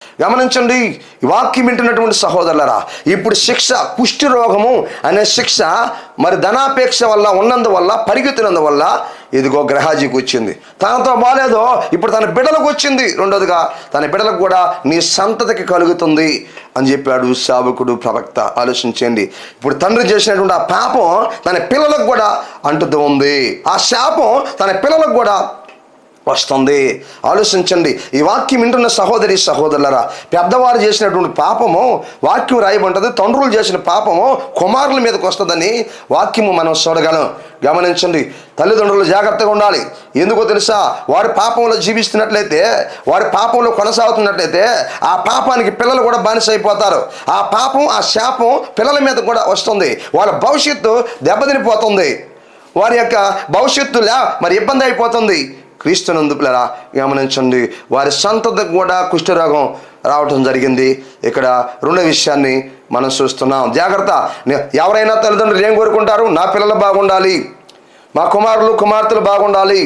గమనించండి, ఈ వాక్యం వింటున్నటువంటి సహోదరులరా, ఇప్పుడు శిక్ష, కుష్టి రోగము అనే శిక్ష మరి ధనాపేక్ష వల్ల ఉన్నందువల్ల, పరిగెత్తినందువల్ల ఇదిగో గ్రహాజీకి వచ్చింది. తనతో బాలేదో ఇప్పుడు తన బిడ్డలకు వచ్చింది. రెండోదిగా తన బిడ్డలకు కూడా నీ సంతతికి కలుగుతుంది అని చెప్పాడు సేవకుడు, ప్రవక్త. ఆలోచించండి, ఇప్పుడు తండ్రి చేసినటువంటి ఆ పాపం తన పిల్లలకు కూడా అంటుతూ ఉంది. ఆ శాపం తన పిల్లలకు కూడా వస్తుంది. ఆలోచించండి, ఈ వాక్యం వింటున్న సహోదరి సహోదరులరా, పెద్దవారు చేసినటువంటి పాపము వాక్యం రాయబడ్డది, తండ్రులు చేసిన పాపము కుమారుల మీదకి వస్తుందని వాక్యము మనం చూడగలం. గమనించండి, తల్లిదండ్రులు జాగ్రత్తగా ఉండాలి. ఎందుకో తెలుసా? వారి పాపంలో జీవిస్తున్నట్లయితే, వారి పాపంలో కొనసాగుతున్నట్లయితే ఆ పాపానికి పిల్లలు కూడా బానిస అయిపోతారు. ఆ పాపం, ఆ శాపం పిల్లల మీద కూడా వస్తుంది. వాళ్ళ భవిష్యత్తు దెబ్బతినిపోతుంది. వారి యొక్క భవిష్యత్తులా మరి ఇబ్బంది అయిపోతుంది. క్రీస్తునందు పిల్లరా, గమనించండి, వారి సంతతికి కూడా కుష్ఠరోగం రావటం జరిగింది. ఇక్కడ రెండో విషయాన్ని మనం చూస్తున్నాం. జాగ్రత్త. ఎవరైనా తల్లిదండ్రులు ఏం కోరుకుంటారు? నా పిల్లలు బాగుండాలి, మా కుమారులు కుమార్తెలు బాగుండాలి,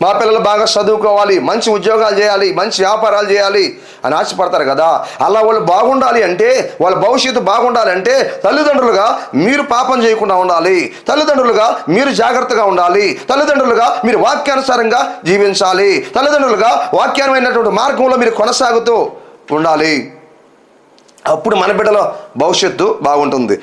మా పిల్లలు బాగా చదువుకోవాలి, మంచి ఉద్యోగాలు చేయాలి, మంచి వ్యాపారాలు చేయాలి అని ఆశపడతారు కదా. అలా వాళ్ళు బాగుండాలి అంటే, వాళ్ళ భవిష్యత్తు బాగుండాలి అంటే తల్లిదండ్రులుగా మీరు పాపం చేయకుండా ఉండాలి, తల్లిదండ్రులుగా మీరు జాగ్రత్తగా ఉండాలి, తల్లిదండ్రులుగా మీరు వాక్యానుసారంగా జీవించాలి, తల్లిదండ్రులుగా వాక్యాన్మైనటువంటి మార్గంలో మీరు కొనసాగుతూ ఉండాలి. అప్పుడు మన బిడ్డల భవిష్యత్తు బాగుంటుంది.